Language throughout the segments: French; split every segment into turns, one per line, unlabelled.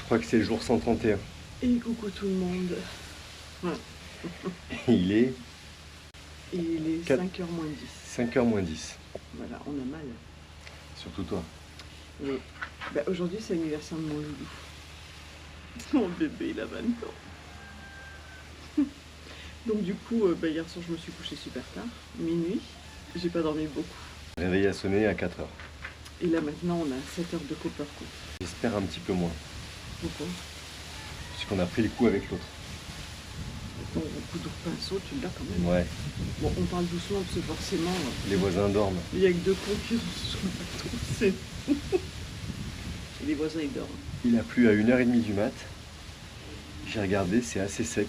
crois que c'est le jour 131.
Et coucou tout le monde.
Il est
Il est 5h moins 10.
5h moins 10.
Voilà, on a mal.
Surtout toi.
Oui. Bah, aujourd'hui, c'est l'anniversaire de mon loulou. Mon bébé, il a 20 ans. Donc du coup, hier soir, je me suis couchée super tard, minuit. J'ai pas dormi beaucoup.
Le réveil a sonné à 4h.
Et là, maintenant, on a 7 heures de Coppercoat.
J'espère un petit peu moins.
Pourquoi?
Puisqu'on a pris le coup avec l'autre.
Ton coup de pinceau, tu l'as quand même.
Ouais.
Bon, on parle doucement parce que forcément...
Les voisins dorment.
Il n'y a que deux cons qui sont sur le bateau. C'est... Et les voisins, ils dorment.
Il a plu à 1h30 du mat. J'ai regardé, c'est assez sec.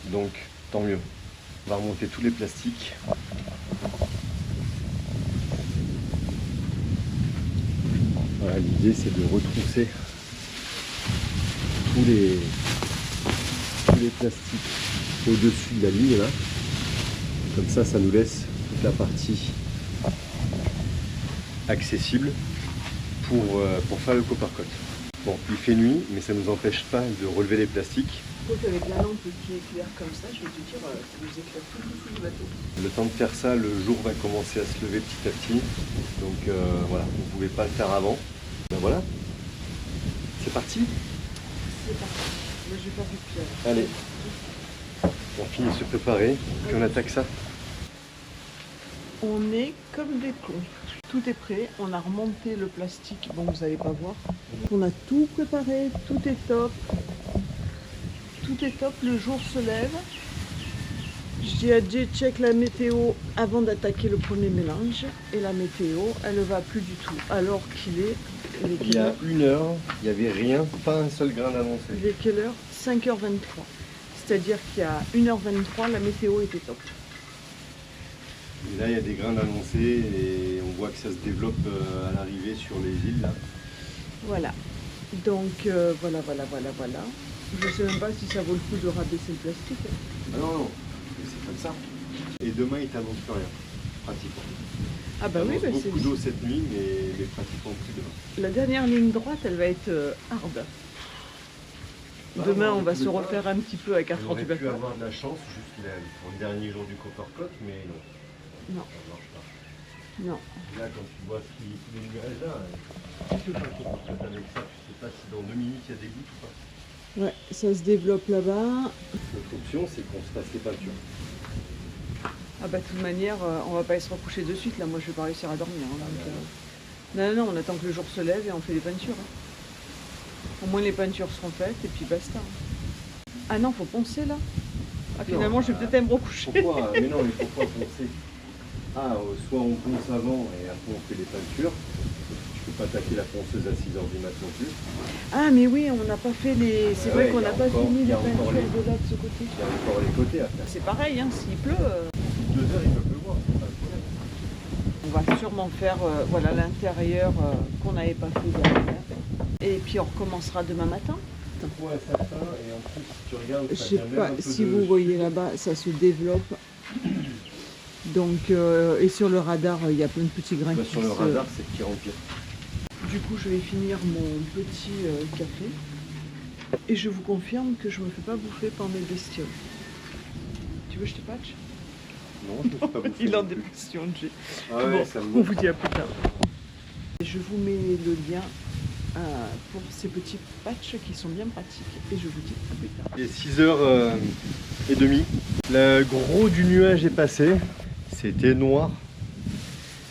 Donc, tant mieux. On va remonter tous les plastiques. Voilà, l'idée c'est de retrousser tous les plastiques au-dessus de la ligne là. Comme ça nous laisse toute la partie accessible pour faire le Coppercoat. Bon, il fait nuit, mais ça ne nous empêche pas de relever les plastiques.
Donc avec la lampe qui éclaire comme ça, je vais te dire, ça nous éclaire tout le dessous du bateau.
Le temps de faire ça, le jour va commencer à se lever petit à petit. Donc voilà, vous ne pouvez pas le faire avant. Ben voilà, c'est parti.
C'est parti. Moi, j'ai pas vu de pierre.
Allez, on finit de se préparer, puis on attaque ça.
On est comme des cons. Tout est prêt, on a remonté le plastique, bon vous n'allez pas voir. On a tout préparé, tout est top. Tout est top, le jour se lève. Je dis à Jay, check la météo avant d'attaquer le premier mélange. Et la météo, elle ne va plus du tout. Alors qu'il est...
Il y a 1h, il n'y avait rien, pas un seul grain d'annoncé.
Il est quelle heure? 5h23. C'est-à-dire qu'il y a 1h23, la météo était top.
Et là, il y a des grains d'annoncé et on voit que ça se développe à l'arrivée sur les îles. Là.
Voilà. Donc, voilà. Je ne sais même pas si ça vaut le coup de rabaisser le plastique.
Ah non, c'est comme ça. Et demain, il t'annonce plus rien, pratiquement.
Ah bah oui, bah c'est...
beaucoup d'eau cette nuit, mais pratiquement plus demain.
La dernière ligne droite, elle va être hard. Demain, on va se refaire un petit peu à 4 heures du
matin. On aurait pu
matin.
avoir de la chance juste là, pour le dernier jour du Coppercoat, mais non.
Non.
Ça ne marche pas.
Non.
Là, quand tu vois tous les nuages là, tu fais pas le Coppercoat avec ça, tu sais pas si dans 2 minutes il y a des gouttes ou pas.
Ouais, ça se développe là-bas.
L'autre option, c'est qu'on se fasse les peintures.
Ah bah de toute manière, on va pas se recoucher de suite. Là, moi, je vais pas réussir à dormir. Hein, donc, non, on attend que le jour se lève et on fait les peintures. Hein. Au moins, les peintures seront faites et puis basta. Ah non, faut poncer là. Ah, finalement, je vais peut-être me recoucher.
Pourquoi? Mais non, mais pourquoi poncer? Ah, soit on ponce avant et après on fait les peintures. Tu peux pas attaquer la ponceuse à 6h du mat non plus.
Ah mais oui, on n'a pas fait les... C'est vrai qu'on n'a pas fini les peintures
les...
de là, de ce côté.
Il y a encore les côtés à faire.
C'est pareil, hein, s'il pleut...
2 heures, il peut pleuvoir, c'est pas le problème.
On va sûrement faire voilà, l'intérieur qu'on n'avait pas fait derrière. Et puis on recommencera demain matin.
Ouais, ça et en plus, si tu regardes...
Je sais pas si vous voyez là-bas, ça se développe. Donc, et sur le radar, il y a plein de petits grains qui
sur le radar, c'est de pire en pire.
Du coup, je vais finir mon petit café. Et je vous confirme que je me fais pas bouffer par mes bestioles. Tu veux que je te patch?
Non, je ne fais pas bouffer.
Il en des questions, Jay.
Ah ouais,
bon,
ça me
on vous dit à plus tard. Je vous mets le lien pour ces petits patchs qui sont bien pratiques. Et je vous dis à plus tard.
Il est 6h30. Le gros du nuage est passé. C'était noir.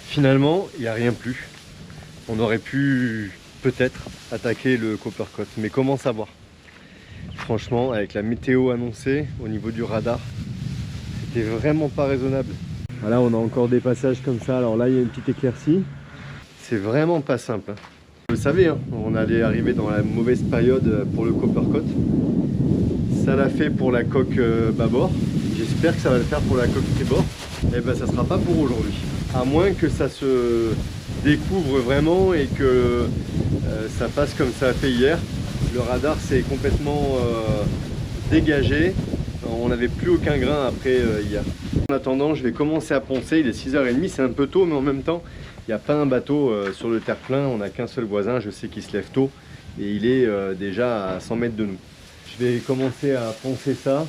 Finalement, il n'y a rien plus. On aurait pu peut-être attaquer le Coppercoat. Mais comment savoir? Franchement, avec la météo annoncée au niveau du radar, c'était vraiment pas raisonnable. Voilà, on a encore des passages comme ça. Alors là, il y a une petite éclaircie. C'est vraiment pas simple. Vous le savez, hein, on allait arriver dans la mauvaise période pour le Coppercoat. Ça l'a fait pour la coque bâbord. J'espère que ça va le faire pour la coque tribord. Et ben ça sera pas pour aujourd'hui. À moins que ça se découvre vraiment et que ça passe comme ça a fait hier. Le radar s'est complètement dégagé. On n'avait plus aucun grain après hier. En attendant, je vais commencer à poncer. Il est 6h30, c'est un peu tôt, mais en même temps, il n'y a pas un bateau sur le terre-plein. On n'a qu'un seul voisin, je sais qu'il se lève tôt. et il est déjà à 100 mètres de nous. Je vais commencer à poncer ça,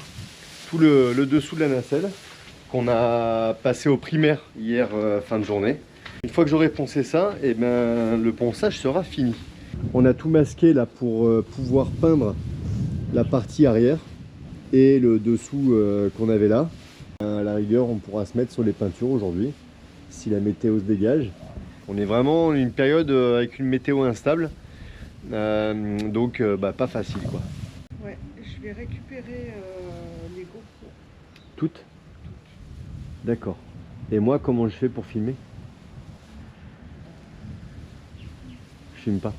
tout le dessous de la nacelle qu'on a passé au primaire hier fin de journée. Une fois que j'aurai poncé ça, et ben, le ponçage sera fini. On a tout masqué là pour pouvoir peindre la partie arrière et le dessous qu'on avait là. À la rigueur, on pourra se mettre sur les peintures aujourd'hui si la météo se dégage. On est vraiment une période avec une météo instable, donc pas facile quoi.
Ouais, je vais récupérer les GoPro.
Toutes? D'accord. Et moi, comment je fais pour filmer? Je filme pas.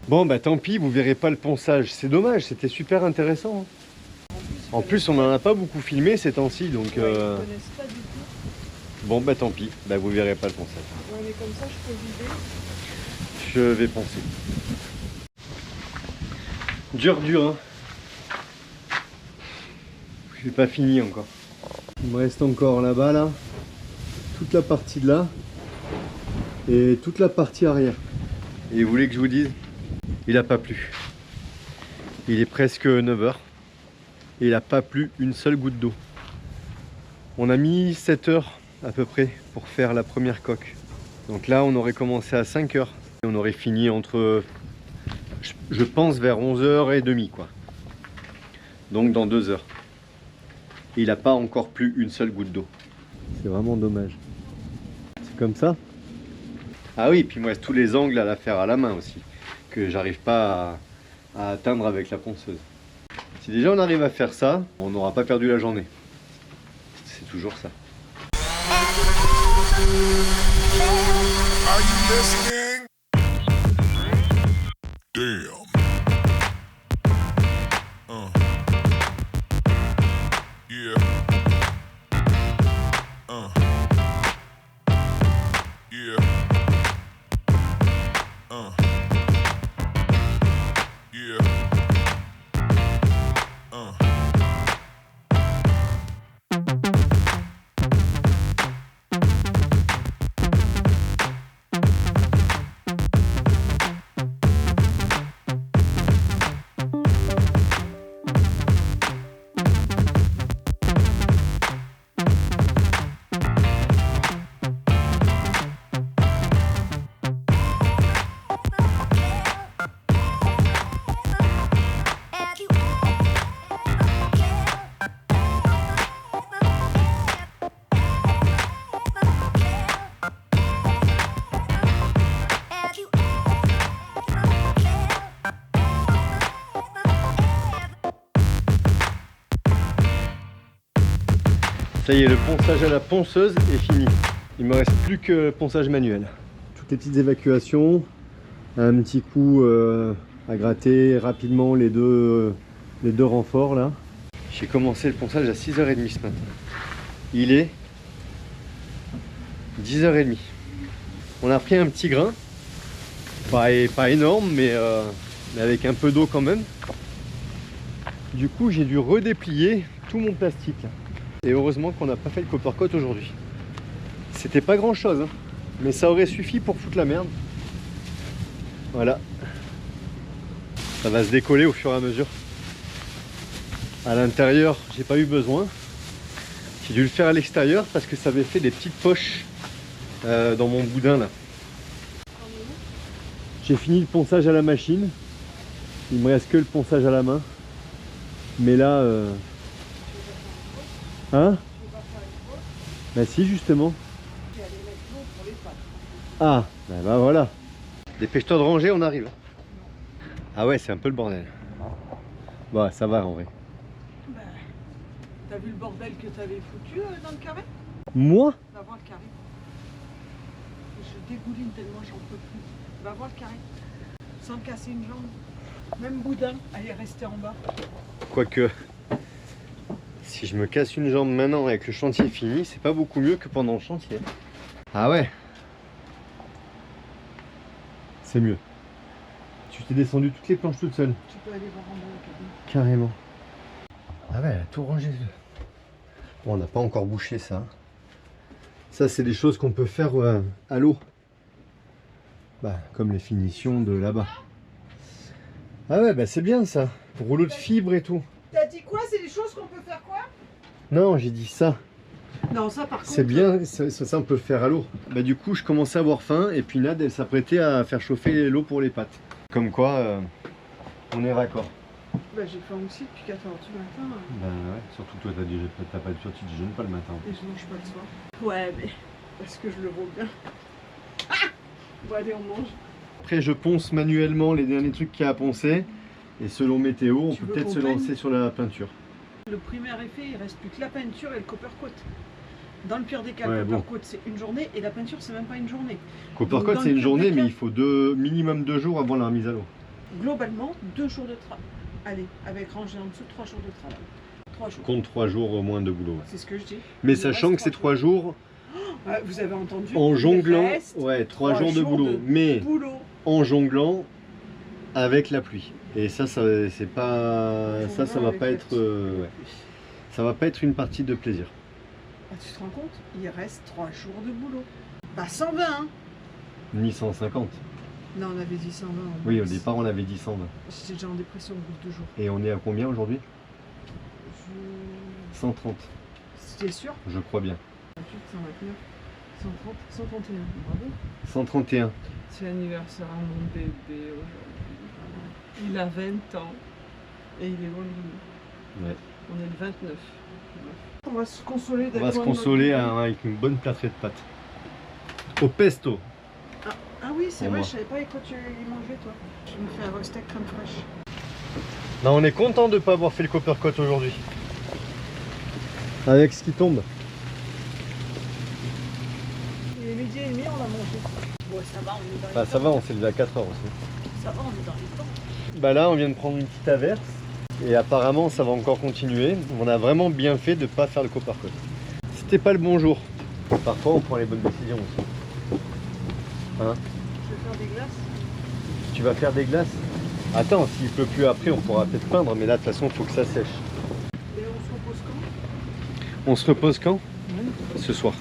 Bon bah tant pis, vous verrez pas le ponçage. C'est dommage, c'était super intéressant. En plus, on en a pas beaucoup filmé ces temps-ci, donc.
Ouais, ils connaissent pas du tout.
Bon bah tant pis, bah vous verrez pas le ponçage.
Ouais, mais comme ça, je peux vider.
Je vais poncer. Dur, hein. Je n'ai pas fini encore. Il me reste encore là-bas, là, toute la partie de là et toute la partie arrière. Et vous voulez que je vous dise, il n'a pas plu. Il est presque 9 h et il n'a pas plu une seule goutte d'eau. On a mis 7 heures à peu près pour faire la première coque. Donc là, on aurait commencé à 5 h. Et on aurait fini entre, je pense, vers 11h30 quoi. Donc dans 2 heures. Et il n'a pas encore plu une seule goutte d'eau. C'est vraiment dommage. C'est comme ça. Ah oui, puis il me reste tous les angles à la faire à la main aussi, que j'arrive pas à atteindre avec la ponceuse. Si déjà on arrive à faire ça, on n'aura pas perdu la journée. C'est toujours ça.
Are you listening? Damn. Yeah. Yeah. Yeah.
Ça y est, le ponçage à la ponceuse est fini. Il me reste plus que le ponçage manuel. Toutes les petites évacuations, un petit coup à gratter rapidement les deux renforts là. J'ai commencé le ponçage à 6h30 ce matin. Il est 10h30. On a pris un petit grain, pas énorme, mais avec un peu d'eau quand même. Du coup, j'ai dû redéplier tout mon plastique là. Et heureusement qu'on n'a pas fait le coppercoat aujourd'hui. C'était pas grand chose, hein, mais ça aurait suffi pour foutre la merde. Voilà. Ça va se décoller au fur et à mesure. À l'intérieur, j'ai pas eu besoin. J'ai dû le faire à l'extérieur parce que ça avait fait des petites poches dans mon boudin là. J'ai fini le ponçage à la machine. Il me reste que le ponçage à la main. Mais là... Hein? Bah si, justement. Ah, bah voilà. Dépêche-toi de ranger, on arrive. Ah ouais, c'est un peu le bordel. Bon, ça va en vrai.
Bah, t'as vu le bordel que t'avais foutu dans le carré?
Moi?
Va voir le carré. Je dégouline tellement j'en peux plus. Va voir le carré. Sans casser une jambe. Même boudin, elle est restée en bas.
Quoique, si je me casse une jambe maintenant avec le chantier fini, c'est pas beaucoup mieux que pendant le chantier. Ah ouais. C'est mieux. Tu t'es descendu toutes les planches toute seule.
Tu peux aller voir en bas la cabine.
Carrément. Ah ouais, elle a tout rangé. Bon, on n'a pas encore bouché ça. Ça, c'est des choses qu'on peut faire à l'eau. Bah, comme les finitions de là-bas. Ah ouais, bah c'est bien ça. Rouleau de fibre et tout.
T'as dit quoi? C'est des choses qu'on peut faire quoi?
Non, j'ai dit ça.
Non, ça par contre.
C'est bien, ça on peut le faire à l'eau. Bah du coup, je commençais à avoir faim et puis Nad, elle s'apprêtait à faire chauffer l'eau pour les pâtes. Comme quoi, on est raccord.
Bah j'ai faim aussi depuis 4h du matin.
Bah ouais, surtout toi, t'as pas tu déjeunes pas le matin.
Et je mange pas le soir. Ouais, mais parce que je le vaux bien. Ah bon, allez, on mange.
Après, je ponce manuellement les derniers trucs qu'il y a à poncer. Et selon météo, on
Tu
peut
veux
peut-être
qu'on
se
peigne
lancer sur la peinture.
Le primaire effet, il reste plus que la peinture et le coppercoat. Dans le pire des cas,
Ouais,
le
bon.
coppercoat c'est une journée et la peinture c'est même pas une journée.
Coppercoat,
Donc, dans
c'est
le
une
pire
journée,
des
mais
cas-
il faut minimum 2 jours avant la remise à l'eau.
Globalement, 2 jours de travail. Allez, avec rangé en dessous, 3 jours de travail. 3 jours.
Compte 3 jours au moins de boulot. Ouais.
C'est ce que je dis.
Mais
Il
sachant
reste
que c'est 3
jours.
jours
Ah, vous avez entendu?
en
Il
jonglant,
reste
ouais, 3
3
jours de boulot. Mais
boulot.
en jonglant avec la pluie. Et ça c'est pas, ça va
Avec
pas
la
être,
pluie.
ouais. Ça va pas être une partie de plaisir.
Ah, tu te rends compte? Il reste 3 jours de boulot. Pas 120, hein?
Ni 150.
Non, on avait dit 120.
Oui, au départ on avait dit 120.
J'étais déjà en dépression au bout de 2 jours.
Et on est à combien aujourd'hui?
Je...
130,
C'était sûr?
je crois bien.
28, 129, 130, 131. Bravo.
131.
C'est l'anniversaire à mon bébé aujourd'hui. Il a 20 ans et il est loin de nous.
Ouais.
On est le 29. On va se consoler
On
d'être
va se
loin de notre
consoler
bébé.
avec une bonne plâtrée de pâtes. Au pesto.
Ah oui, c'est
Pour
vrai,
moi.
je savais pas quoi tu y mangeais toi. Je me fais un steak crème fraîche.
Non, on est content de ne pas avoir fait le coppercoat aujourd'hui. Avec ce qui tombe.
Il est midi et demi, on l'a mangé. Bon, ça va, on est dans les
Bah, ça
temps.
va, on s'est levé à 4h aussi.
Ça va, on est dans les temps.
Bah là, on vient de prendre une petite averse. Et apparemment, ça va encore continuer. On a vraiment bien fait de ne pas faire le coppercoat. C'était pas le bon jour. Parfois, on prend les bonnes décisions aussi. Hein?
Je vais faire des glaces.
Tu vas faire des glaces? Attends, s'il pleut plus après, on pourra peut-être peindre. Mais là, de toute façon, il faut que ça sèche.
Et on se repose quand?
On se repose quand? Ce soir.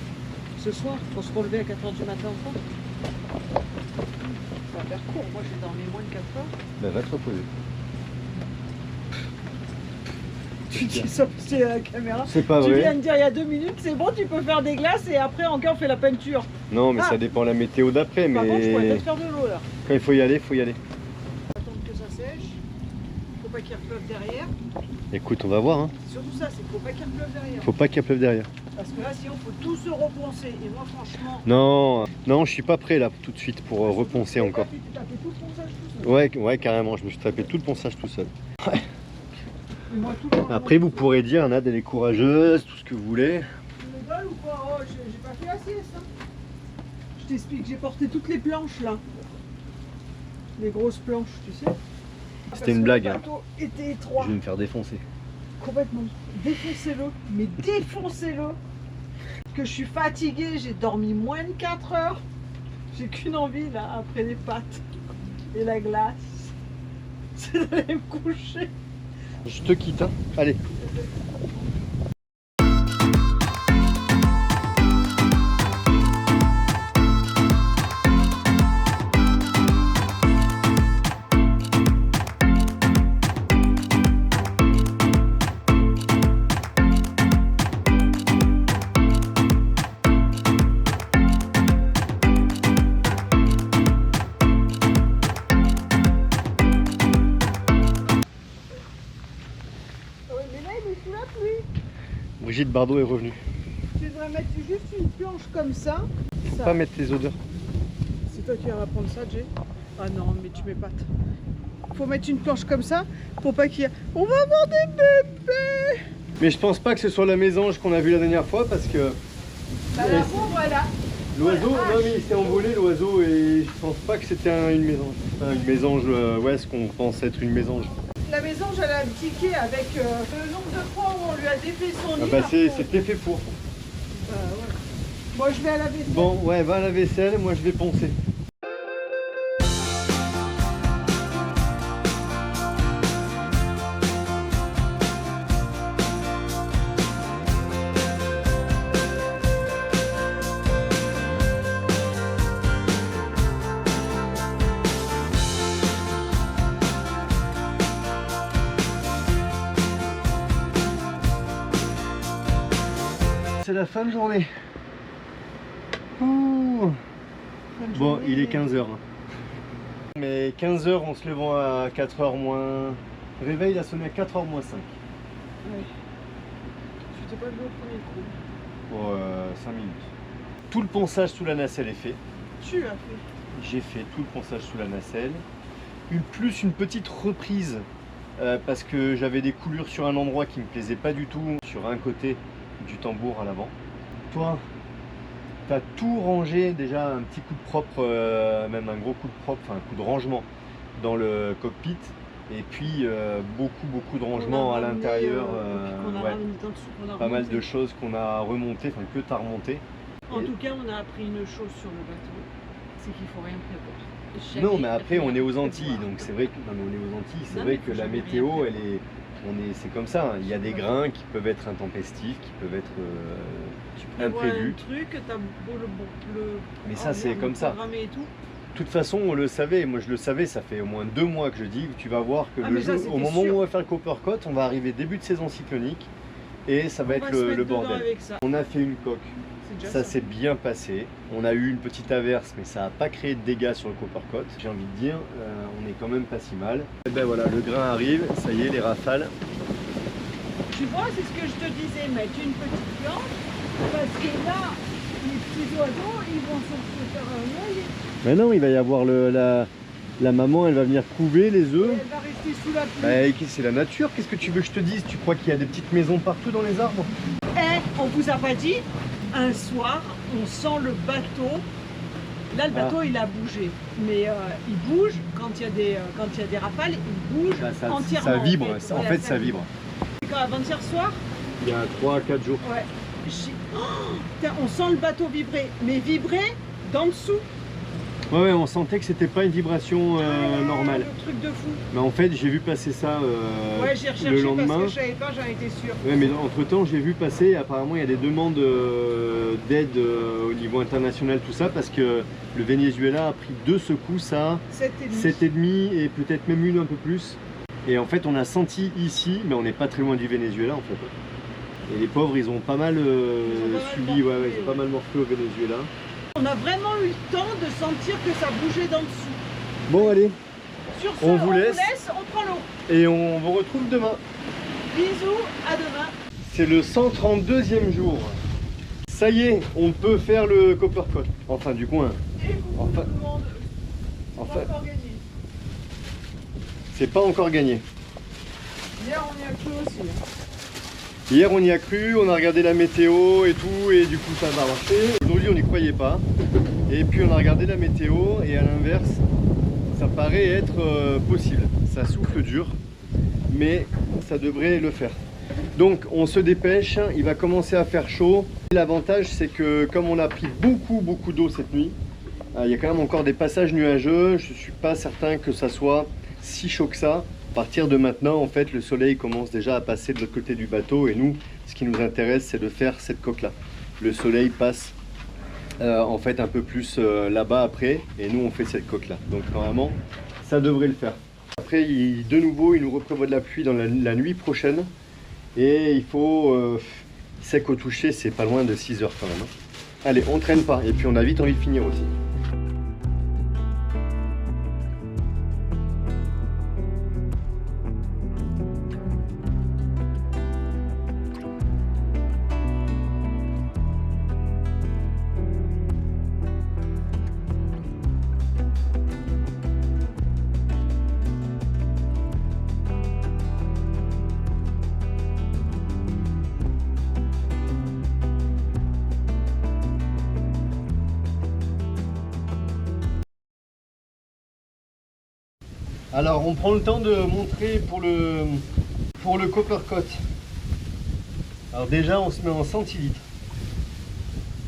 Ce soir, faut se relever à 4h du matin encore. Ça va faire court, moi j'ai dormi moins de 4 heures.
Bah, va te reposer.
Tu dis ça parce que c'est à la caméra.
C'est pas
Tu
vrai.
viens de dire il y a 2 minutes, c'est bon, tu peux faire des glaces et après encore on fait la peinture.
Non, mais
Ah.
ça dépend de la météo d'après.
Par contre, je pourrais
Mais
peut-être faire de l'eau là.
quand il faut y aller, il faut y aller.
Attendre que ça sèche. Faut pas qu'il pleuve derrière.
Écoute, on va voir. Hein.
C'est surtout ça, c'est qu'il faut pas qu'il pleuve derrière.
Faut pas qu'il pleuve derrière.
Parce que là, sinon, faut tout se reponcer. Et moi, franchement.
Non, non, je suis pas prêt là tout de suite pour reponcer encore.
Tu t'as fait tout le ponçage tout seul.
Ouais, ouais, carrément. Je me suis tapé tout le ponçage tout seul.
Et moi, tout le temps,
Après, vous pourrez dire, Nad, elle est courageuse, tout ce que vous voulez.
Tu me balles ou quoi? Oh, j'ai pas fait la sieste. Hein. Je t'explique, j'ai porté toutes les planches là. Les grosses planches, tu sais.
C'était une blague,
Le
hein.
bateau était étroit.
Je vais me faire défoncer.
Complètement. Défoncez-le. Mais défoncez-le. Que je suis fatiguée, j'ai dormi moins de 4 heures. J'ai qu'une envie là, après les pâtes et la glace. C'est d'aller me coucher.
Je te quitte, hein. Allez.
Ouais, mais là, il est sous la pluie.
Brigitte Bardot est revenue.
Tu devrais mettre juste une planche comme ça. Ça.
Pas mettre tes odeurs.
C'est toi qui vas prendre ça, Jay. Ah non, mais tu m'épates. Faut mettre une planche comme ça pour pas qu'il y ait... On va avoir des bébés.
Mais je pense pas que ce soit la mésange qu'on a vue la dernière fois parce que
Bah la pauvre, voilà.
l'oiseau,
Ouais,
non mais il s'est envolé l'oiseau et je pense pas que c'était une mésange. Enfin, une mésange, ouais, ce qu'on pense être une mésange.
La maison, j'allais a tiqué avec le nombre de fois où on lui a défait son
Ah
nid.
bah
par contre.
c'était fait pour.
Bah ouais. Moi, je vais à la vaisselle.
Bon, ouais, va à la vaisselle, moi je vais poncer. c'est la fin de journée. Ouh. Bon, il est 15h. Mais 15h en se levant à 4h moins... Réveil, il a sonné à 4h moins 5.
Ouais. Tu t'es pas levé au premier coup.
Pour 5 minutes. Tout le ponçage sous la nacelle est fait.
Tu as fait.
J'ai fait tout le ponçage sous la nacelle. Plus une petite reprise parce que j'avais des coulures sur un endroit qui me plaisait pas du tout, sur un côté du tambour à l'avant. Toi, tu as tout rangé, déjà un petit coup de propre, même un gros coup de propre, enfin un coup de rangement dans le cockpit. Et puis beaucoup de rangement à l'intérieur. Pas mal de choses qu'on a remontées, enfin que tu as remonté.
En tout cas, on a appris une chose sur le bateau, c'est qu'il faut rien prévoir.
Non, mais après on est aux Antilles, donc c'est vrai que la météo, c'est comme ça. Hein. Il y a des grains qui peuvent être intempestifs, qui peuvent être imprévus.
Un truc, t'as beau le
mais ça c'est comme ça.
Et tout.
De toute façon, on le savait. Moi, je le savais. Ça fait au moins 2 mois que je dis que tu vas voir que au moment où on va faire le Coppercut, on va arriver début de saison cyclonique et ça va être le bordel. On a fait une coque. Ça s'est bien passé. On a eu une petite averse, mais ça n'a pas créé de dégâts sur le Coppercut. J'ai envie de dire, on est quand même pas si mal. Et ben voilà, le grain arrive. Ça y est, les rafales.
Tu vois, c'est ce que je te disais. Mettre une petite planche parce que là, les petits oiseaux, ils vont se faire un œil.
Mais non, il va y avoir la maman, elle va venir couver les œufs.
Elle va rester sous la pluie.
Bah, c'est la nature, qu'est-ce que tu veux que je te dise? Tu crois qu'il y a des petites maisons partout dans les arbres?
On vous a pas dit, un soir, on sent le bateau. Là, le bateau, il a bougé. Mais il bouge, quand il y a des rafales, il bouge entièrement.
Ça vibre, en fait, ça vibre.
Quand avant-hier soir?
Il y a 3-4 jours.
Ouais. On sent le bateau vibrer, mais vibrer d'en dessous.
Ouais, on sentait que c'était pas une vibration normale.
Le truc de fou.
Mais en fait, j'ai vu passer ça
ouais, j'ai recherché
le lendemain.
parce que je savais pas, j'en étais sûr.
Ouais, mais entre temps, j'ai vu passer, apparemment, il y a des demandes d'aide au niveau international, tout ça, parce que le Venezuela a pris 2 secousses à 7,5 et peut-être même une un peu plus. Et en fait, on a senti ici, mais on n'est pas très loin du Venezuela en fait. Et les pauvres, ils ont pas mal subi, ils ont pas mal morflé au Venezuela.
On a vraiment eu le temps de sentir que ça bougeait d'en dessous.
Bon, allez.
Sur ce,
on vous laisse,
on prend l'eau.
Et on vous retrouve demain.
Bisous, à demain.
C'est le 132e jour. Ça y est, on peut faire le Coppercut. Enfin, du coin.
Et coucou tout le monde.
Enfin,
Pas encore gagné.
C'est pas encore gagné.
Hier, on y a cru aussi.
Hier on y a cru, on a regardé la météo et tout, et du coup ça va marcher. Aujourd'hui on n'y croyait pas. Et puis on a regardé la météo et à l'inverse, ça paraît être possible. Ça souffle dur, mais ça devrait le faire. Donc on se dépêche, il va commencer à faire chaud. L'avantage c'est que comme on a pris beaucoup d'eau cette nuit, il y a quand même encore des passages nuageux. Je ne suis pas certain que ça soit si chaud que ça. À partir de maintenant, en fait, le soleil commence déjà à passer de l'autre côté du bateau et nous, ce qui nous intéresse, c'est de faire cette coque-là. Le soleil passe en fait un peu plus là-bas après et nous, on fait cette coque-là. Donc normalement, ça devrait le faire. Après, de nouveau, il nous reprévoit de la pluie dans la nuit prochaine et il faut sec au toucher, c'est pas loin de 6 heures quand même. Allez, on traîne pas et puis on a vite envie de finir aussi. Alors on prend le temps de montrer pour le Coppercut. Alors déjà on se met en centilitres.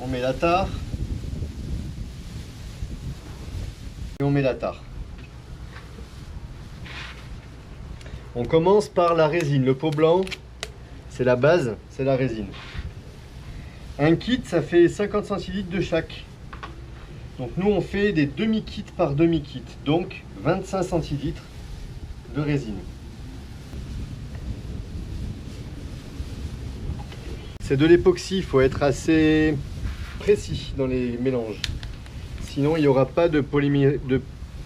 On met la tare. Et on met la tare. On commence par la résine. Le pot blanc, c'est la base, c'est la résine. Un kit, ça fait 50 centilitres de chaque. Donc nous on fait des demi-kits par demi-kit. Donc 25 centilitres de résine. c'est de l'époxy, il faut être assez précis dans les mélanges. Sinon, il n'y aura pas de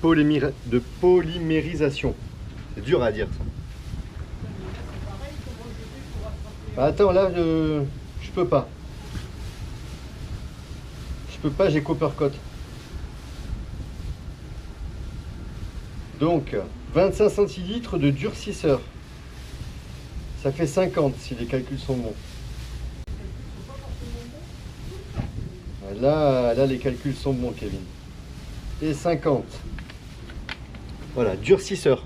polymérisation. C'est dur à dire ça. Bah, attends, là, je peux pas. Je peux pas, j'ai Coppercoat. Donc, 25 centilitres de durcisseur. Ça fait 50 si les calculs sont bons. Là, les calculs sont bons, Kevin. Et 50. Voilà, durcisseur.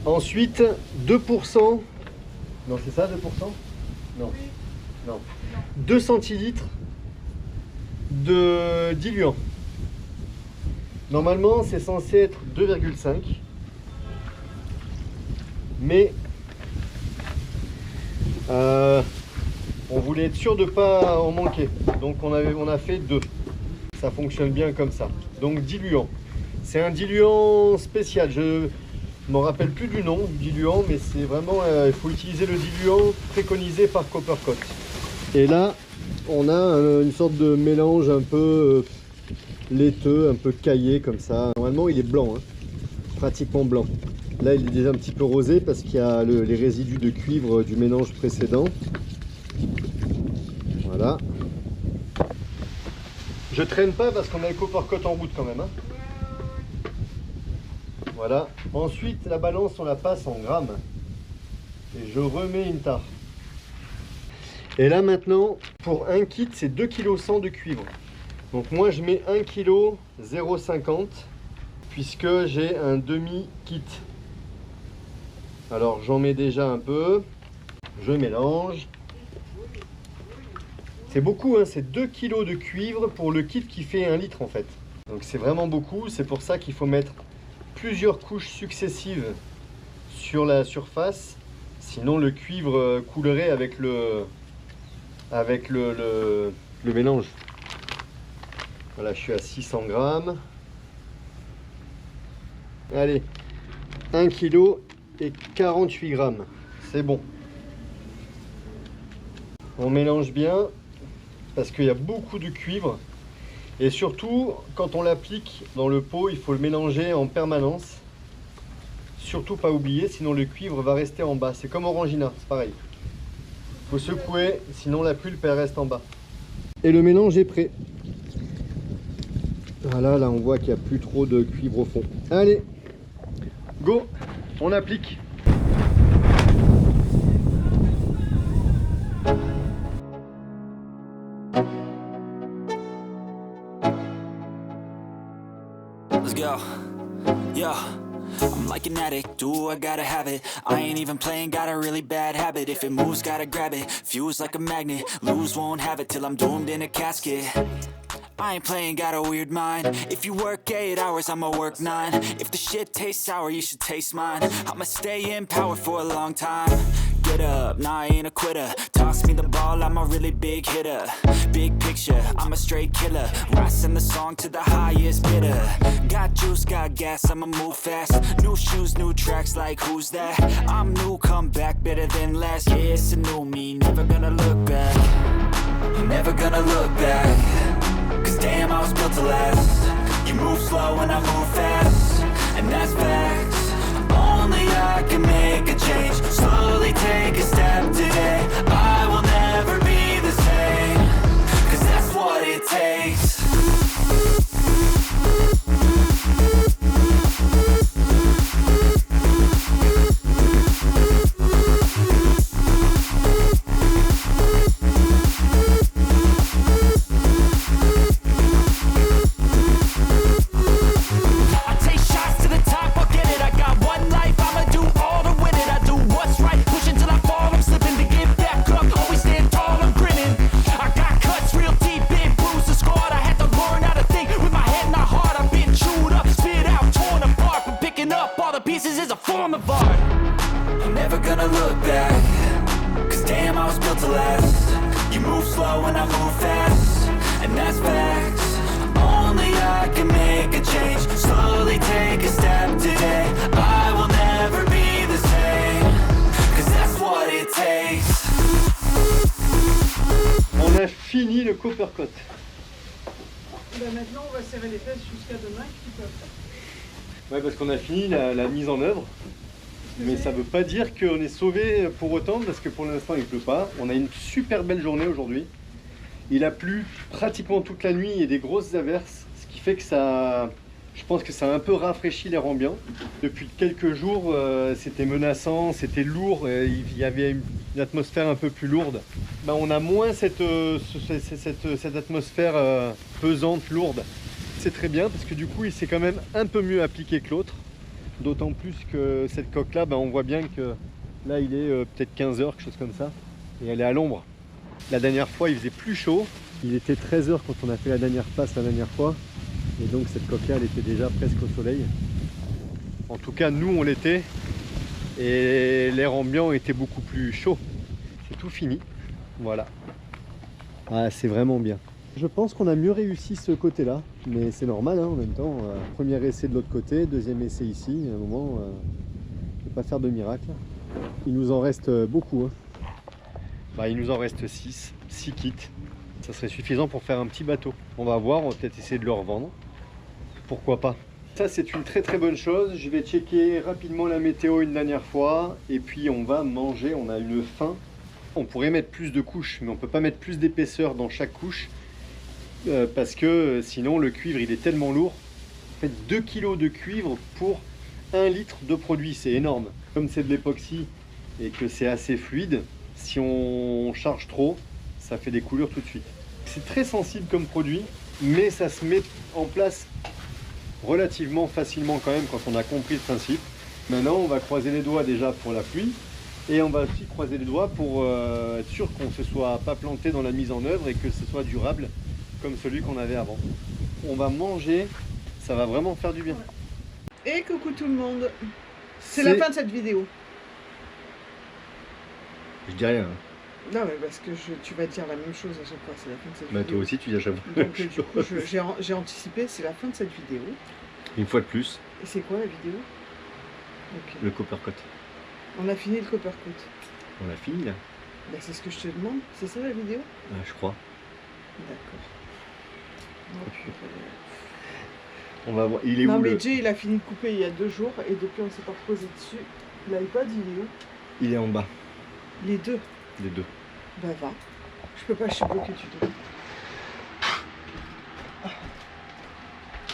Ensuite, 2%. Non, c'est ça, 2%? Non. Non. 2 centilitres de diluant. Normalement, c'est censé être 2,5. Mais on voulait être sûr de ne pas en manquer. Donc on a fait 2. Ça fonctionne bien comme ça. Donc diluant. C'est un diluant spécial. Je m'en rappelle plus du nom du diluant, mais c'est vraiment, il faut utiliser le diluant préconisé par Coppercoat. Et là, on a une sorte de mélange un peu laiteux, un peu caillé comme ça. Normalement, il est blanc, hein, pratiquement blanc. Là, il est déjà un petit peu rosé parce qu'il y a les résidus de cuivre du mélange précédent. Voilà. Je traîne pas parce qu'on a le Coppercoat en route quand même, hein. Voilà. Ensuite, la balance, on la passe en grammes. Et je remets une tare. Et là maintenant, pour un kit, c'est 2,1 kg de cuivre. Donc moi, je mets 1 kg 0,50 puisque j'ai un demi-kit. Alors j'en mets déjà un peu. Je mélange. C'est beaucoup, hein, c'est 2 kg de cuivre pour le kit qui fait 1 litre en fait. Donc c'est vraiment beaucoup. C'est pour ça qu'il faut mettre plusieurs couches successives sur la surface. Sinon le cuivre coulerait avec le mélange. Voilà, je suis à 600 grammes. Allez, 1 kg et 48 grammes. C'est bon. On mélange bien parce qu'il y a beaucoup de cuivre. Et surtout, quand on l'applique dans le pot, il faut le mélanger en permanence. Surtout pas oublier, sinon le cuivre va rester en bas. C'est comme Orangina, c'est pareil. Il faut secouer, sinon la pulpe elle reste en bas. Et le mélange est prêt. Voilà, là on voit qu'il n'y a plus trop de cuivre au fond. Allez, go, on applique.
Let's go. Yeah. I'm like an addict, do I gotta have it. I ain't even playing, got a really bad habit. If it moves, gotta grab it, fuse like a magnet. Lose, won't have it till I'm doomed in a casket. I ain't playing, got a weird mind. If you work 8 hours, I'ma work 9. If the shit tastes sour, you should taste mine. I'ma stay in power for a long time. Get up, nah, I ain't a quitter. Toss me the ball, I'm a really big hitter. Big picture, I'm a straight killer. Rising the song to the highest bidder. Got juice, got gas, I'ma move fast. New shoes, new tracks, like who's that? I'm new, come back, better than last. Yeah, it's a new me, never gonna look back. Never gonna look back. Cause damn, I was built to last. You move slow and I move fast. And that's facts. Only I can make a change. Slowly take a step today. I will never be the same. Cause that's what it takes. Takes
Coppercote.
Ben maintenant, on va serrer les fesses jusqu'à demain. Qu'ils peuvent.
Ouais, parce qu'on a fini la mise en œuvre. Mais ça veut pas dire qu'on est sauvé pour autant, parce que pour l'instant il pleut pas. On a une super belle journée aujourd'hui. Il a plu pratiquement toute la nuit et des grosses averses, ce qui fait que ça, je pense que ça a un peu rafraîchi l'air ambiant. Depuis quelques jours, c'était menaçant, c'était lourd, il y avait une atmosphère un peu plus lourde. Ben, on a moins cette atmosphère pesante, lourde. C'est très bien parce que du coup il s'est quand même un peu mieux appliqué que l'autre. D'autant plus que cette coque-là, ben, on voit bien que là, il est peut-être 15 h, quelque chose comme ça. Et elle est à l'ombre. La dernière fois, il faisait plus chaud. Il était 13 h quand on a fait la dernière passe la dernière fois. Et donc, cette coque-là, elle était déjà presque au soleil. En tout cas, nous, on l'était. Et l'air ambiant était beaucoup plus chaud. C'est tout fini. Voilà. Ah, c'est vraiment bien. Je pense qu'on a mieux réussi ce côté-là, mais c'est normal hein, en même temps. Premier essai de l'autre côté, deuxième essai ici. À un moment, je ne vais pas faire de miracle. Il nous en reste beaucoup. Hein. Bah, il nous en reste 6 kits. Ça serait suffisant pour faire un petit bateau. On va voir, on va peut-être essayer de le revendre. Pourquoi pas. Ça, c'est une très très bonne chose. Je vais checker rapidement la météo une dernière fois. Et puis, on va manger. On a une faim. On pourrait mettre plus de couches, mais on ne peut pas mettre plus d'épaisseur dans chaque couche. Parce que sinon le cuivre il est tellement lourd. En fait 2 kg de cuivre pour 1 litre de produit, c'est énorme. Comme c'est de l'époxy et que c'est assez fluide, si on charge trop, ça fait des coulures tout de suite. C'est très sensible comme produit, mais ça se met en place relativement facilement quand même quand on a compris le principe. Maintenant on va croiser les doigts déjà pour la pluie et on va aussi croiser les doigts pour être sûr qu'on ne se soit pas planté dans la mise en œuvre et que ce soit durable comme celui qu'on avait avant. On va manger, ça va vraiment faire du bien.
Et coucou tout le monde. C'est la fin de cette vidéo.
Je dis rien.
Non mais parce que tu vas dire la même chose à chaque fois, c'est la fin de cette vidéo.
Toi aussi tu dis à chaque fois.
Donc du coup j'ai anticipé, c'est la fin de cette vidéo.
Une fois de plus.
Et c'est quoi la vidéo? Okay.
Le Coppercote.
On a fini le Coppercote.
On a fini là.
Ben, c'est ce que je te demande, c'est ça la vidéo?
Je crois.
D'accord.
On va voir. Il est
non
où
mais Jay il a fini de couper il y a 2 jours et depuis on s'est pas reposé dessus. L'iPad il est où?
Il est en bas.
Les deux?
Les deux.
Bah va. Je peux pas, je suis bloqué du dos.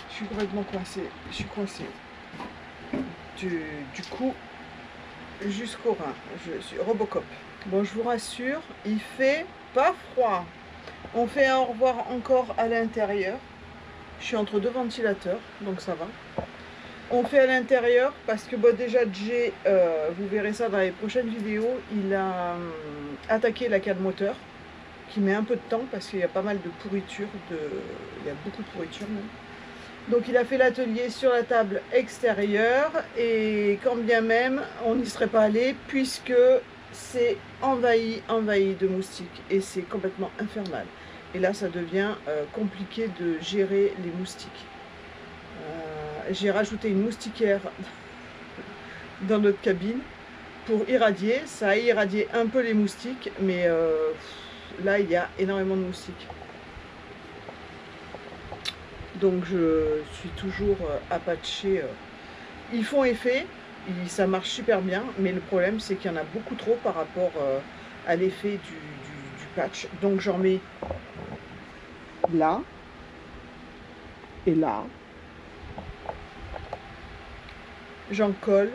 Je suis complètement coincé. Je suis coincé. Du coup jusqu'au rein. Je suis Robocop. Bon je vous rassure, il fait pas froid. On fait un au revoir encore à l'intérieur. Je suis entre 2 ventilateurs, donc ça va. On fait à l'intérieur parce que bon, déjà Jay, vous verrez ça dans les prochaines vidéos, il a attaqué la cale moteur, qui met un peu de temps parce qu'il y a pas mal de pourriture, il y a beaucoup de pourriture même. Donc il a fait l'atelier sur la table extérieure et quand bien même on n'y serait pas allé puisque c'est envahi de moustiques et c'est complètement infernal. Et là, ça devient compliqué de gérer les moustiques. J'ai rajouté une moustiquaire dans notre cabine pour irradier. Ça a irradié un peu les moustiques, mais là, il y a énormément de moustiques. Donc, je suis toujours à patcher. Ils font effet, ça marche super bien, mais le problème, c'est qu'il y en a beaucoup trop par rapport à l'effet du patch. Donc, j'en mets là et là. J'en colle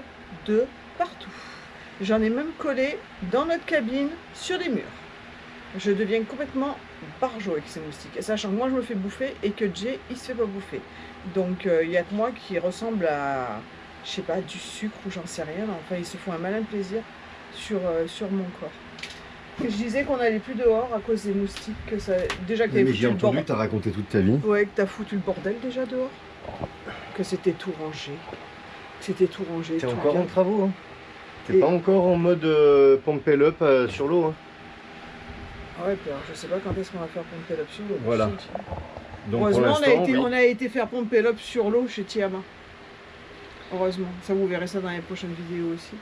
de partout. J'en ai même collé dans notre cabine sur les murs. Je deviens complètement barjot avec ces moustiques. Sachant que moi je me fais bouffer et que Jay il se fait pas bouffer. Donc il y a que moi qui ressemble à, je sais pas, du sucre ou j'en sais rien. Enfin ils se font un malin plaisir sur mon corps. Je disais qu'on n'allait plus dehors à cause des moustiques, que ça... déjà que
mais j'ai entendu, t'as raconté toute ta vie.
Ouais, que t'as foutu le bordel déjà dehors. Que c'était tout rangé. C'était tout rangé.
T'es
tout
encore
calme.
en travaux. Hein. T'es
Et...
pas encore en mode pump it up sur l'eau. Hein.
Ouais, puis alors, je sais pas quand est-ce qu'on va faire pomper l'op sur l'eau.
Voilà. Donc,
heureusement,
pour
on a été faire pomper l'op sur l'eau chez Tiama. Heureusement. Ça, vous verrez ça dans les prochaines vidéos aussi.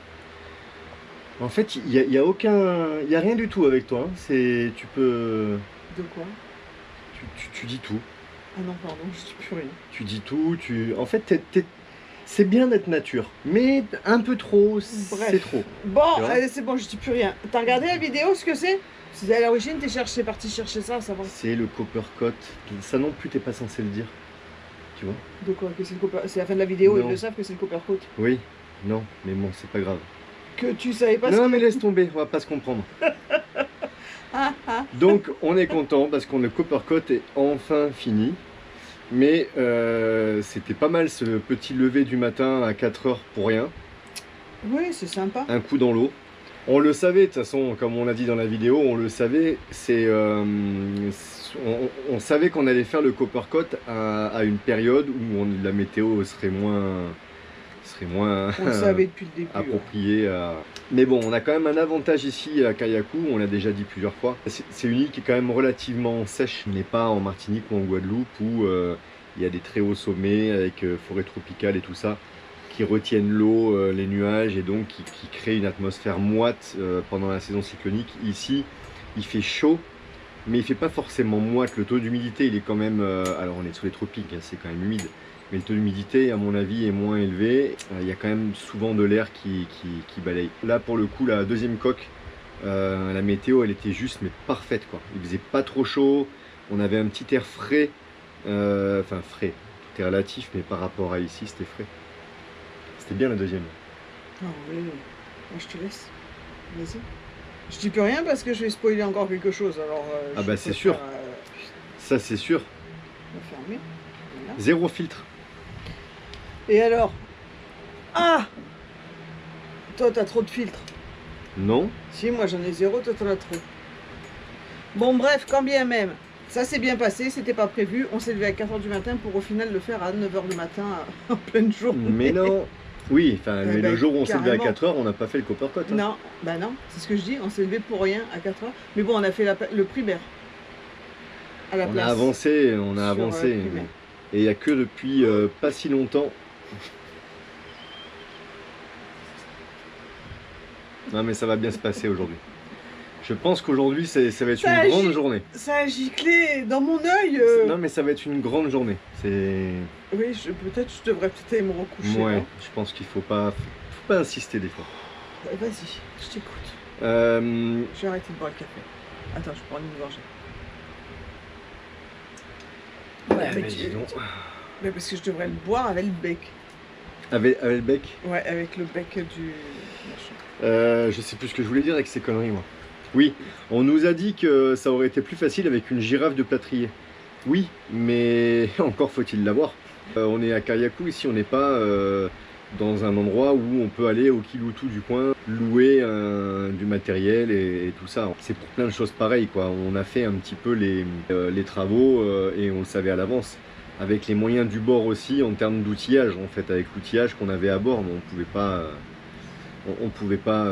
En fait, il y a rien du tout avec toi. Hein. Tu peux.
De quoi?
Tu dis tout.
Ah non, pardon, je dis plus rien.
Tu dis tout. En fait, c'est bien d'être nature. Mais un peu trop, c'est
Bref.
trop.
Bon,
Tu vois
allez, c'est bon, je dis plus rien. T'as regardé la vidéo, ce que c'est? C'est à l'origine, t'es parti chercher ça, à savoir.
C'est le coppercoat. Ça non plus, t'es pas censé le dire. Tu vois?
De quoi que c'est le copper... C'est la fin de la vidéo,
Non.
ils le savent que c'est le coppercoat.
Oui. Non, mais bon, c'est pas grave.
Que tu savais pas
Non, mais laisse tomber, on va pas se comprendre. Donc, on est content parce que le coppercoat est enfin fini. Mais c'était pas mal ce petit lever du matin à 4 heures pour rien.
Oui, c'est sympa.
Un coup dans l'eau. On le savait, de toute façon, comme on l'a dit dans la vidéo, on le savait. On savait qu'on allait faire le coppercoat à une période où la météo serait moins
On le savait depuis le début.
appropriée. Mais bon, on a quand même un avantage ici à Kayakou, on l'a déjà dit plusieurs fois. C'est une île qui est quand même relativement sèche. On n'est pas en Martinique ou en Guadeloupe où il y a des très hauts sommets avec forêt tropicale et tout ça, qui retiennent l'eau, les nuages et donc qui créent une atmosphère moite pendant la saison cyclonique. Ici, il fait chaud, mais il fait pas forcément moite. Le taux d'humidité, il est quand même... alors on est sous les tropiques, hein, c'est quand même humide. Mais le taux d'humidité, à mon avis, est moins élevé. Il y a quand même souvent de l'air qui balaye. Là, pour le coup, la deuxième coque, la météo, elle était juste, mais parfaite, quoi. Il faisait pas trop chaud. On avait un petit air frais. Enfin, frais. Tout est relatif, mais par rapport à ici, c'était frais. C'était bien la deuxième.
Ah oui, moi je te laisse. Vas-y. Je dis plus rien parce que je vais spoiler encore quelque chose. Alors,
Ah bah c'est sûr. Ça, c'est sûr.
On va fermer. Voilà.
Zéro filtre.
Et alors? Ah! Toi, t'as trop de filtres.
Non.
Si, moi j'en ai zéro, toi t'en as trop. Bon, bref, quand bien même, ça s'est bien passé, c'était pas prévu. On s'est levé à 4h du matin pour au final le faire à 9h du matin en pleine journée.
Mais non. Oui, enfin, mais
ben,
le jour où on s'est levé à
carrément.
4 heures, on n'a pas fait le coppercoat. Hein.
Non, bah non, c'est ce que je dis, on s'est levé pour rien à 4h. Mais bon, on a fait le Pribert. À la
On
place.
a avancé, on a
Sur,
avancé.
Pribert.
Et il n'y a que depuis pas si longtemps. Non mais ça va bien se passer aujourd'hui. Je pense qu'aujourd'hui ça va être
Ça
une grande
agit.
journée.
Ça a giclé dans mon œil.
Non mais ça va être une grande journée. C'est...
Oui, peut-être je devrais peut-être aller me recoucher.
Ouais,
non
je pense qu'il faut pas insister des fois.
Vas-y, je t'écoute.
Euh,
Je vais arrêter de boire le café. Attends, je prends une gorgée. Ouais, mais
dis donc.
Mais parce que je devrais le boire avec le bec.
Avec le bec.
Ouais, avec le bec du machin.
Je sais plus ce que je voulais dire avec ces conneries moi. Oui, on nous a dit que ça aurait été plus facile avec une girafe de plâtrier. Oui, mais encore faut-il l'avoir. On est à Kayakou ici, on n'est pas dans un endroit où on peut aller au kiloutou du coin, louer du matériel et tout ça. C'est pour plein de choses pareilles quoi. On a fait un petit peu les travaux et on le savait à l'avance. Avec les moyens du bord aussi en termes d'outillage en fait, avec l'outillage qu'on avait à bord, mais on pouvait pas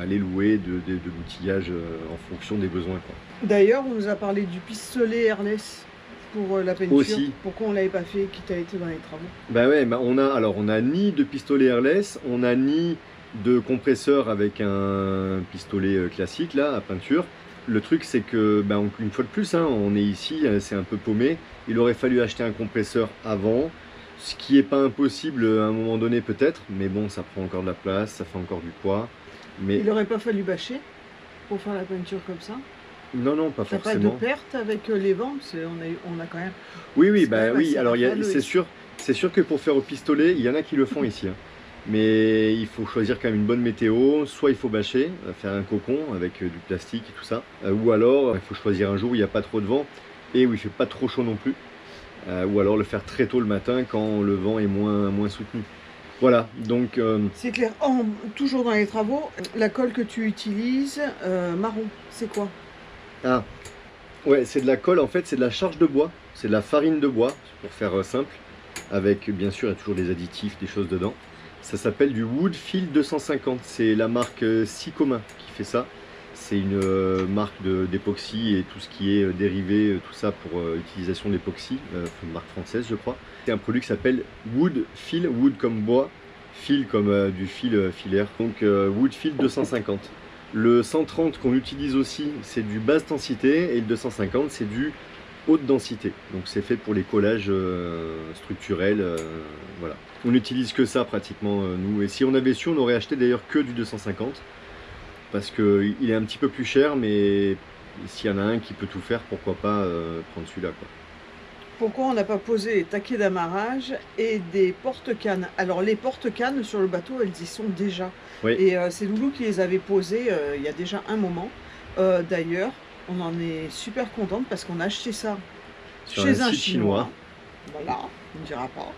aller louer de l'outillage en fonction des besoins quoi.
D'ailleurs, on nous a parlé du pistolet airless pour la peinture.
Aussi.
Pourquoi on l'avait pas fait, quitte à été dans les travaux?
Bah ouais, bah on a ni de pistolet airless, on a ni de compresseur avec un pistolet classique là à peinture. Le truc c'est que bah, une fois de plus hein, on est ici, c'est un peu paumé. Il aurait fallu acheter un compresseur avant, ce qui est pas impossible à un moment donné peut-être, mais bon ça prend encore de la place, ça fait encore du poids. Mais
Il aurait pas fallu bâcher pour faire la peinture comme ça?
non pas
T'as pas
forcément.
de perte avec les vents? On a quand même...
Oui
c'est
bah
quand même
oui.
assez
Alors
rafaleux
c'est sûr que pour faire au pistolet, il y en a qui le font ici. Hein. Mais il faut choisir quand même une bonne météo, soit il faut bâcher, faire un cocon avec du plastique et tout ça, ou alors il faut choisir un jour où il n'y a pas trop de vent et où il fait pas trop chaud non plus, ou alors le faire très tôt le matin quand le vent est moins soutenu. Voilà, donc
C'est clair. Toujours dans les travaux, la colle que tu utilises, marron, c'est quoi?
ah ouais, c'est de la colle en fait, c'est de la charge de bois, c'est de la farine de bois pour faire simple, avec bien sûr il y a toujours des additifs, des choses dedans. Ça s'appelle du Woodfield 250, c'est la marque Sycommun qui fait ça. C'est une marque d'époxy et tout ce qui est dérivé, tout ça pour utilisation d'époxy, une marque française je crois. C'est un produit qui s'appelle Woodfield, wood comme bois, fil comme du fil filaire, donc Woodfield 250. Le 130 qu'on utilise aussi c'est du basse densité et le 250 c'est du haute densité. Donc c'est fait pour les collages structurels. Voilà. On n'utilise que ça pratiquement nous. Et si on avait su, on aurait acheté d'ailleurs que du 250. Parce qu'il est un petit peu plus cher, mais s'il y en a un qui peut tout faire, pourquoi pas prendre celui-là, quoi.
Pourquoi on n'a pas posé les taquets d'amarrage et des porte-cannes? Alors les porte-cannes sur le bateau, elles y sont déjà.
Oui.
Et c'est Loulou qui les avait posées il y a déjà un moment. D'ailleurs, on en est super contente parce qu'on a acheté ça
Sur
chez
un
un
site
Chinois. Voilà, on ne dira pas.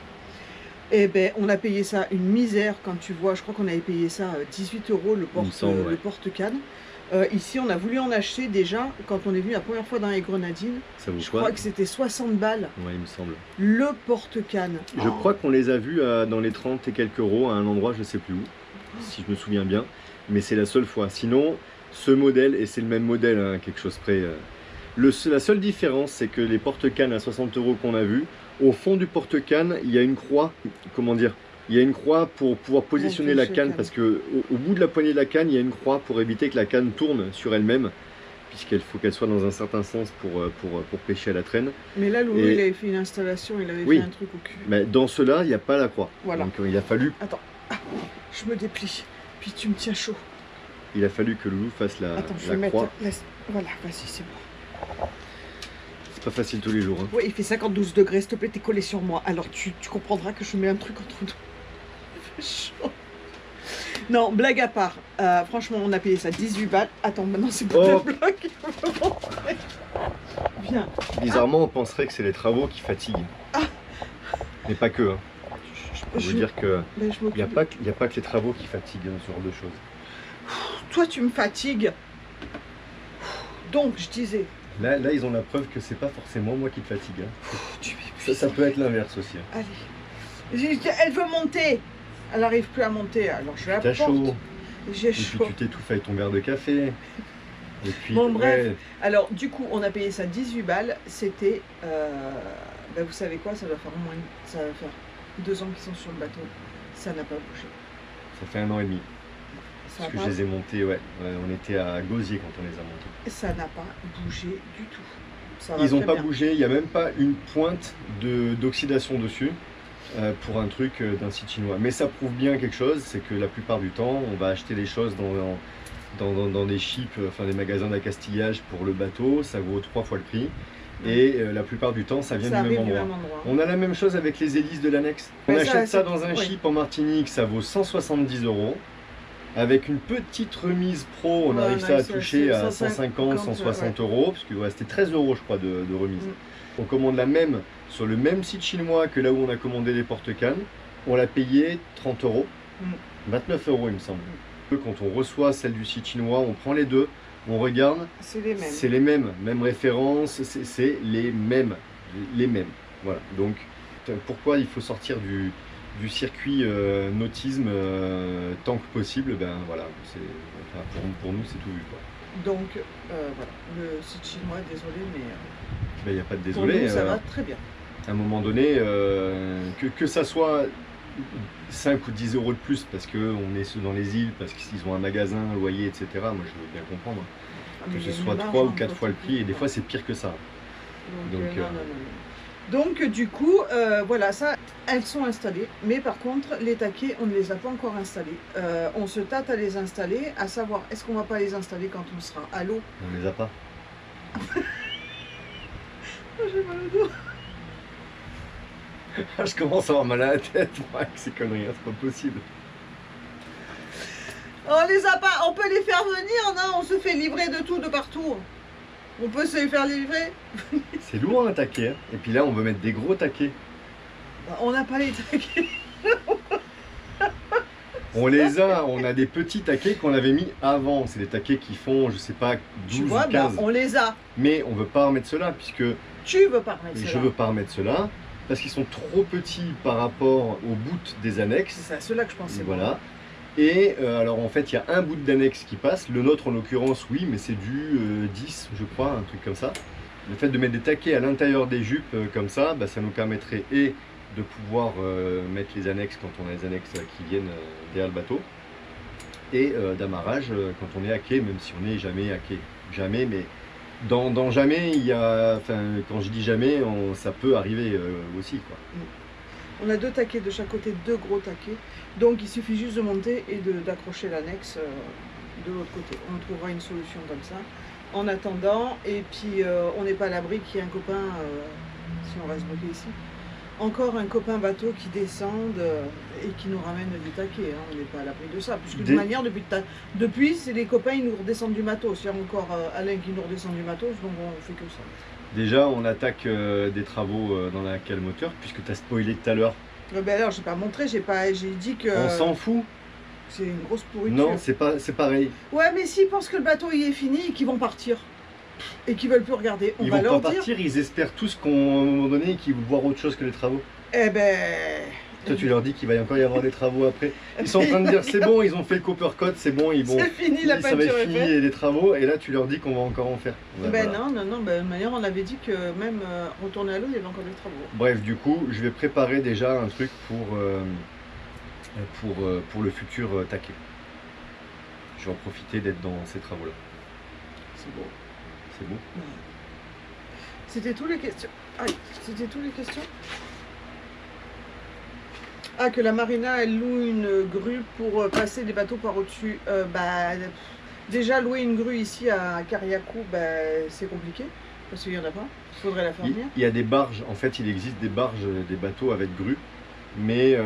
Et ben on a payé ça une misère quand tu vois, je crois qu'on avait payé ça 18 € le
Il me semble, ouais.
porte-canne. Ici, on a voulu en acheter déjà quand on est venu la première fois dans les Grenadines.
Ça vous
Je crois que c'était 60 balles
Ouais, il me semble.
le porte-canne.
Je crois qu'on les a vus dans les 30 et quelques euros à un endroit, je sais plus où, si je me souviens bien. Mais c'est la seule fois. Sinon, ce modèle, et c'est le même modèle, hein, quelque chose près. La seule différence, c'est que les porte-cannes à 60 € qu'on a vus, au fond du porte-canne, il y a une croix, comment dire, il y a une croix pour pouvoir positionner la canne, parce que au bout de la poignée de la canne, il y a une croix pour éviter que la canne tourne sur elle-même, puisqu'il faut qu'elle soit dans un certain sens pour pêcher à la traîne.
Mais là, Loulou, il avait fait une installation, il avait
Oui.
fait un truc au cul.
Mais dans ceux-là, il n'y a pas la croix.
Voilà.
Donc il a fallu
Attends, je me déplie, puis tu me tiens chaud.
que Loulou fasse la
Attends, je vais
croix.
mettre... Voilà, vas-y, c'est bon.
C'est pas facile tous les jours. Hein.
Oui, il fait 52 degrés, s'il te plaît, t'es collé sur moi. Alors tu comprendras que je mets un truc entre nous. Il fait chaud. Non, blague à part. Franchement, on a payé ça 18 balles. Attends, maintenant c'est pour la blague. Viens.
Bizarrement, on penserait que c'est les travaux qui fatiguent. Mais pas que. Hein. Je veux dire que
Ben, je
il n'y a,
m'occupe.
pas que les travaux qui fatiguent, hein, ce genre de choses.
Toi, tu me fatigues. Donc, je disais.
Là, ils ont la preuve que c'est pas forcément moi qui te fatigue. Hein.
Tu m'épuises.
Ça peut être l'inverse aussi. Hein.
Allez. Elle veut monter. Elle n'arrive plus à monter. Alors, je la
T'as
porte.
chaud.
J'ai
Et puis
chaud.
tu t'étouffes avec ton verre de café. Et puis,
Bon, bref.
ouais,
Alors, du coup, on a payé ça 18 balles. C'était, ben, vous savez quoi, ça va faire 2 ans qu'ils sont sur le bateau. Ça n'a pas bougé.
ça fait 1 an et demi.
Ça
Parce que
n'a
je
pas,
les ai montés, ouais. On était à Gosier quand on les a montés.
ça n'a pas bougé du tout. Ça va
Ils n'ont
très
pas
bien.
bougé, il n'y a même pas une pointe d'oxydation dessus pour un truc d'un site chinois. Mais ça prouve bien quelque chose, c'est que la plupart du temps, on va acheter les choses dans des chips, enfin des magasins d'accastillage pour le bateau, ça vaut 3 fois le prix. Et la plupart du temps, ça vient
Ça
du même
arrive du
endroit.
même endroit.
On a la même chose avec les hélices de l'annexe. On
Mais
achète ça
c'est-
dans un
oui.
chip en Martinique, ça vaut 170 €. Avec une petite remise pro, on
Ouais,
arrive
on
ça à
arrive
toucher à
150,
150, 160 €, parce que ouais, c'était 13 € je crois de remise. On commande la même sur le même site chinois que là où on a commandé les porte-cannes. On l'a payé 30 €, 29 € il me semble. Quand on reçoit celle du site chinois, on prend les deux, on regarde,
C'est les mêmes.
c'est les mêmes références, c'est les mêmes. Voilà, donc pourquoi il faut sortir du circuit nautisme tant que possible, ben voilà, enfin, pour nous c'est tout vu quoi.
Donc, voilà, le site chinois, désolé, mais
Ben, il n'y a pas de
pour
désolé.
nous, ça va très bien.
À un moment donné, que ça soit 5 ou 10 € de plus parce qu'on est dans les îles, parce qu'ils ont un magasin, un loyer, etc. Moi je veux bien comprendre.
Ah,
Que
mais
ce
il y a
soit
une
3
marge
ou 4
entre
fois le
tout.
prix, et des fois c'est pire que ça.
Donc,
Donc,
non. Donc, du coup, voilà, ça, elles sont installées. Mais par contre, les taquets, on ne les a pas encore installés. On se tâte à les installer, à savoir, est-ce qu'on va pas les installer quand on sera à l'eau?
On les a pas.
J'ai mal au dos.
Je commence à avoir mal à la tête, moi, avec ces conneries, hein, c'est pas possible.
On les a pas, on peut les faire venir, non? On se fait livrer de tout, de partout. On peut se les faire livrer.
C'est lourd un taquet, hein. Et puis là on veut mettre des gros taquets.
On n'a pas les taquets.
On les a, on a des petits taquets qu'on avait mis avant. C'est des taquets qui font, je sais pas, 12
Tu
ou
vois, ben,
15.
on les a.
Mais on veut pas remettre ceux-là, puisque
Tu veux pas remettre
je
ceux-là.
veux pas remettre ceux-là, parce qu'ils sont trop petits par rapport au bout des annexes.
C'est ça, ceux-là que je pensais.
Voilà. Et alors en fait il y a un bout d'annexe qui passe, le nôtre en l'occurrence oui, mais c'est du 10 je crois, un truc comme ça. Le fait de mettre des taquets à l'intérieur des jupes comme ça, bah, ça nous permettrait et de pouvoir mettre les annexes quand on a les annexes qui viennent derrière le bateau, et d'amarrage quand on est à quai, même si on n'est jamais à quai. Jamais, mais Dans jamais, il y a, enfin, quand je dis jamais, ça peut arriver aussi, quoi.
On a 2 taquets de chaque côté, 2 gros taquets. Donc il suffit juste de monter et d'accrocher l'annexe de l'autre côté. On trouvera une solution comme ça. En attendant, et puis on n'est pas à l'abri qu'il y ait un copain, si on reste bloqué ici, encore un copain bateau qui descende et qui nous ramène du taquet. Hein. On n'est pas à l'abri de ça. Puisque de toute manière, depuis c'est les copains, ils nous redescendent du matos. Il y a encore Alain qui nous redescend du matos, donc on fait que ça.
Déjà, on attaque des travaux dans la cale moteur, puisque tu as spoilé tout à l'heure.
Ben alors, j'ai pas montré, j'ai dit que...
On s'en fout.
C'est une grosse pourriture.
Non, c'est pareil.
Ouais, mais s'ils pensent que le bateau y est fini et qu'ils vont partir, et qu'ils veulent plus regarder,
ils vont pas partir, ils espèrent tous qu'à un moment donné, qu'ils vont voir autre chose que les travaux.
Eh ben...
Toi, tu leur dis qu'il va encore y avoir des travaux après. Ils sont en train de dire, c'est bon, ils ont fait le copper coat, c'est bon, ils vont...
C'est fini, la
ça va
peinture
être
est
fini
faite.
les travaux, et là, tu leur dis qu'on va encore en faire.
Ben
voilà.
non, ben, de manière, on avait dit que même retourner à l'eau, il y avait encore des travaux.
Bref, du coup, je vais préparer déjà un truc pour le futur taquet. Je vais en profiter d'être dans ces travaux-là.
C'est beau.
C'est beau.
Ouais. C'était toutes les questions. Aïe, c'était toutes les questions. Ah, que la marina, elle loue une grue pour passer des bateaux par au-dessus. Déjà, louer une grue ici à Cariacou, c'est compliqué, parce qu'il n'y en a pas. Il faudrait la faire venir.
Il y a des barges, en fait, il existe des barges, des bateaux avec grue, mais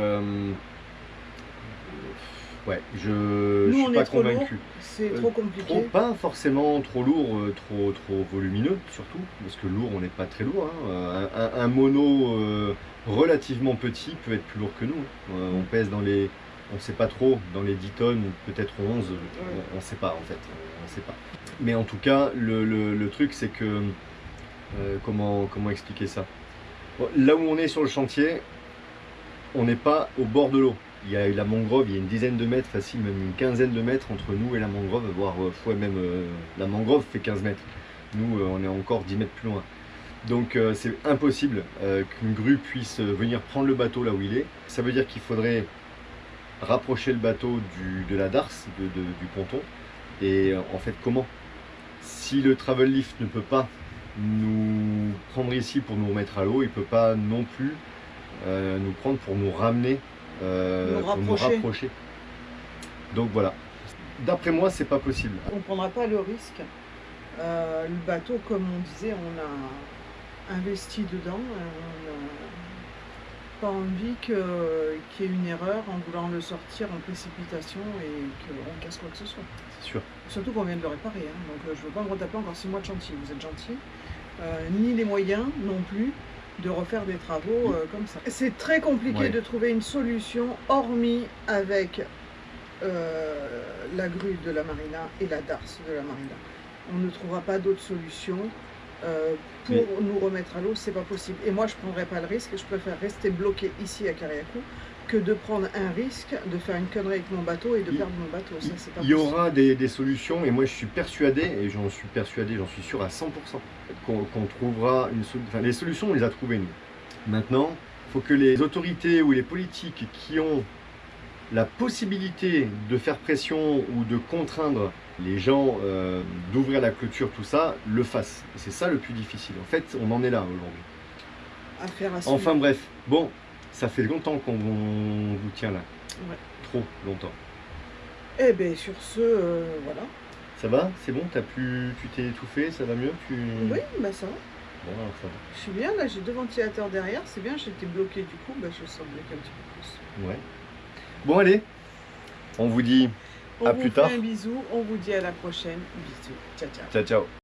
ouais, je suis pas convaincu.
C'est trop compliqué.
Pas forcément trop lourd, trop volumineux, surtout, parce que lourd, on n'est pas très lourd. Hein. Un mono relativement petit peut être plus lourd que nous. On pèse dans les, on sait pas trop, dans les 10 tonnes, peut-être 11, on ne sait pas en fait, on sait pas. Mais en tout cas, le truc c'est que, comment expliquer ça? Bon, là où on est sur le chantier, on n'est pas au bord de l'eau. Il y a la mangrove, il y a une dizaine de mètres, facile, même une quinzaine de mètres entre nous et la mangrove, voire même la mangrove fait 15 mètres. Nous, on est encore 10 mètres plus loin. Donc c'est impossible qu'une grue puisse venir prendre le bateau là où il est. Ça veut dire qu'il faudrait rapprocher le bateau de la darse, du ponton. Et en fait, comment? Si le travel lift ne peut pas nous prendre ici pour nous remettre à l'eau, il ne peut pas non plus nous prendre pour nous ramener, pour nous rapprocher. Donc voilà. D'après moi, c'est pas possible.
On ne prendra pas le risque. Le bateau, comme on disait, on a investi dedans. On n'a pas envie qu'il y ait une erreur en voulant le sortir en précipitation et qu'on casse quoi que ce soit.
C'est sûr.
Surtout qu'on vient de le réparer. Hein. Donc je ne veux pas me retaper encore 6 mois de chantier. Vous êtes gentil. Ni les moyens non plus de refaire des travaux comme ça. C'est très compliqué de trouver une solution hormis avec la grue de la marina et la darse de la marina. On ne trouvera pas d'autre solution pour nous remettre à l'eau, c'est pas possible. Et moi je ne prendrai pas le risque, je préfère rester bloqué ici à Cariacou que de prendre un risque de faire une connerie avec mon bateau et de perdre mon bateau. Ça, c'est pas possible.
Il y aura des solutions et moi je suis persuadé, et j'en suis sûr à 100% qu'on trouvera une solution. Enfin, les solutions on les a trouvées nous. Maintenant, il faut que les autorités ou les politiques qui ont la possibilité de faire pression ou de contraindre les gens d'ouvrir la clôture, tout ça, le fassent. C'est ça le plus difficile. En fait, on en est là aujourd'hui. Enfin bref, bon, ça fait longtemps qu'on vous tient là.
Ouais.
Trop longtemps.
Eh bien, sur ce, voilà.
Ça va? C'est bon? Tu t'es étouffé? Ça va mieux?
Oui, bah ça va.
Bon, alors ça va.
Je suis bien, là j'ai 2 ventilateurs derrière, c'est bien, j'étais bloqué du coup, je sens bloqué un petit peu plus.
Ouais. Bon allez, on vous dit à plus tard.
On vous fait un bisou, on vous dit à la prochaine. Bisous, ciao ciao.
Ciao ciao.